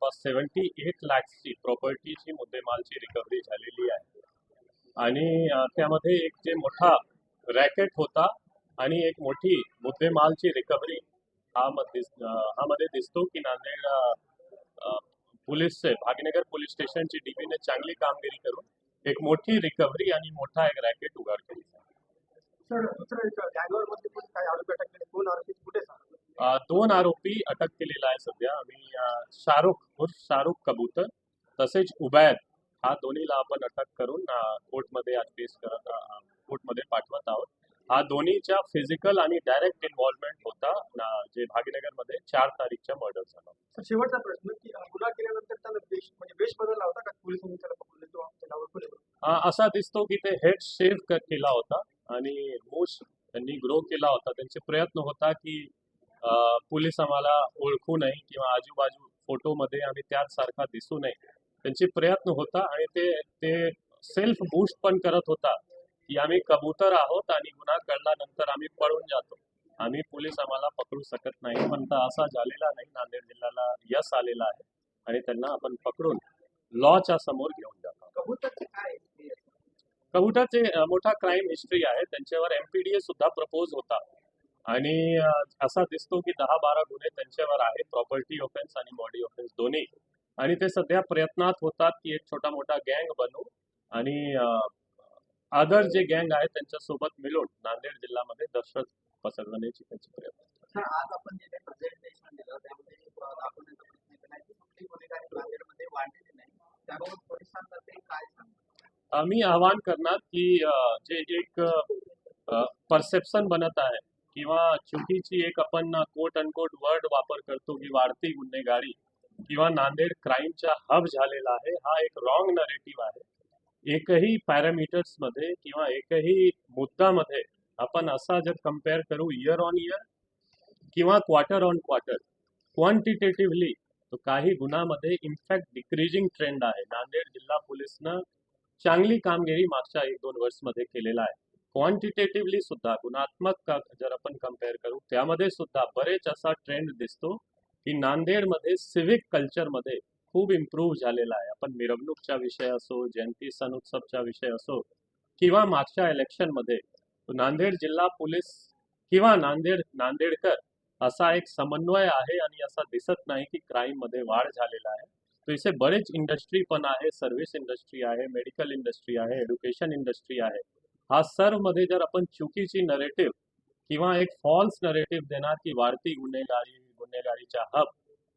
जवळपास 78 लाखची प्रॉपर्टीची मुद्देमालची रिकव्हरी झालेली आहे. आणि त्यामध्ये एक जे मोठा रॅकेट होता आणि एक मोठी मुद्देमालची रिकव्हरी हा मध्ये दिसतो की नांदेड पोलीसचे भाग्यनगर पोलीस स्टेशनची डीबीने चांगली कामगिरी करून एक मोठी रिकव्हरी आणि मोठा एक रॅकेट उघड केली. सर, दुसरं एक गँगवर मध्ये पण काही आरोपी अटक केले, 2 आरोपी कुठे दोन आरोपी अटक केलेला आहे सध्या आम्ही. शाहरुख कबूतर तसेच उबैद हा दोन्हीला आपण अटक करून कोर्टमध्ये आज पेश करत कोर्टमध्ये पाठवत आहोत. हा दोन्हीच्या फिजिकल आणि डायरेक्ट इन्व्हॉल्वमेंट होता जे भाग्यनगरमध्ये 4 तारीखच्या मर्डर झाला. सर, शेवटचा प्रश्न की गुन्हा केल्यानंतर त्याला वेश बदलला होता का पोलिसांनी त्याला पकडले किंवा त्याला ओळखले? असा दिसतो की ते हेड शेव केला होता आणि मूस त्यांनी ग्रो केला होता. त्यांचे प्रयत्न होता की पोलीस आम्हाला ओळखू नये किंवा आजूबाजू फोटोमध्ये आम्ही त्याच सारखा दिसू नये. त्यांचे प्रयत्न होता आणि ते सेल्फ बूस्ट पण करत होता की आम्ही कबूतर आहोत आणि गुन्हा कळल्यानंतर आम्ही पळून जातो, आम्ही पोलीस आम्हाला पकडू शकत नाही. पण असा झालेला नाही. नांदेड जिल्ह्याला यश आलेला आहे आणि त्यांना आपण पकडून लॉच्या समोर घेऊन जातो. कबूतरचे मोठा क्राईम हिस्ट्री आहे. त्यांच्यावर MPDA सुद्धा प्रपोज होता आणि असा दिसतो की 10-12 गुन्हे त्यांच्यावर आहेत, प्रॉपर्टी ऑफेन्स आणि बॉडी ऑफेन्स दोन्ही. आणि ते सध्या प्रयत्नात होतात की एक छोटा मोठा गँग बनवू आणि अदर जे गँग आहेत त्यांच्यासोबत मिळून नांदेड जिल्ह्यामध्ये दहशत पसरवण्याची त्यांची प्रयत्न. सर, आज आपण जे प्रेझेंटेशन दिलं त्यामध्ये दाखवण्याचा प्रयत्न केला की कुठली गुन्हेगारी नांदेडमध्ये वाढलेली नाही, त्याबाबत पोलिसांना ते काय सांगतात? मी आवाहन करणार की जे एक परसेप्शन बनत आहे किंवा चुकीची एक आपण कोट अनकोट वर्ड वापर करतो की वाढती गुन्हेगारी किंवा नांदेड क्राईमचा हब झालेला आहे, हा एक रॉंग नरेटिव्ह आहे. एकही पॅरामीटर्स मध्ये किंवा एकही मुद्द्यामध्ये आपण असा जर कम्पेअर करू इयर ऑन इयर किंवा क्वार्टर ऑन क्वार्टर क्वांटिटेटिव्हली तो काही गुन्ह्यामध्ये इनफॅक्ट डिक्रीजिंग ट्रेंड आहे. नांदेड जिल्हा पोलीसनं चांगली कामगिरी मागच्या 1-2 वर्षमध्ये केलेला आहे. क्वांटिटेटिव्हली सुद्धा गुणात्मक जर आपण कम्पेअर करू त्यामध्ये सुद्धा बरेच असा ट्रेंड दिसतो की नांदेडमध्ये सिव्हिक कल्चरमध्ये खूप इम्प्रूव्ह झालेला आहे. आपण मिरवणूकचा विषय असो, जयंती सण उत्सवचा विषय असो किंवा मागच्या इलेक्शनमध्ये नांदेड जिल्हा पोलीस किंवा नांदेडकर असा एक समन्वय आहे आणि असा दिसत नाही की क्राईम मध्ये वाढ झालेला आहे. तो इथे बरेच इंडस्ट्री पण आहे, सर्व्हिस इंडस्ट्री आहे, मेडिकल इंडस्ट्री आहे, एज्युकेशन इंडस्ट्री आहे. हा सर्व मध्ये जर आपण चुकीची नरेटिव्ह किंवा एक फॉल्स नरेटिव्ह देणार की वाढती गुन्हेगारीचा हब,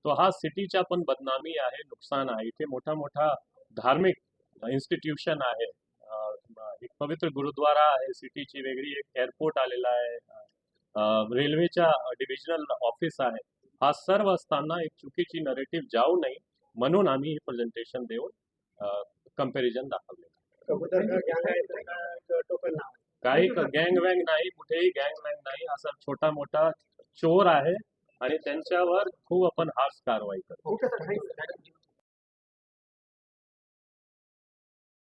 तो हा सिटीचा पण बदनामी आहे, नुकसान आहे. इथे मोठा मोठा धार्मिक इन्स्टिट्यूशन आहे, एक पवित्र गुरुद्वारा आहे, सिटीची वेगळी एक एअरपोर्ट आलेला आहे, रेल्वेच्या डिव्हिजनल ऑफिस आहे. हा सर्व असताना एक चुकीची नरेटिव्ह जाऊ नये म्हणून आम्ही हे प्रेझेंटेशन देऊन कंपॅरिझन दाखवले. काही गँग वँग नाही, कुठेही गँग वँग नाही. असा छोटा मोठा चोर आहे आणि त्यांच्यावर खूप आपण हार्श कारवाई करतो.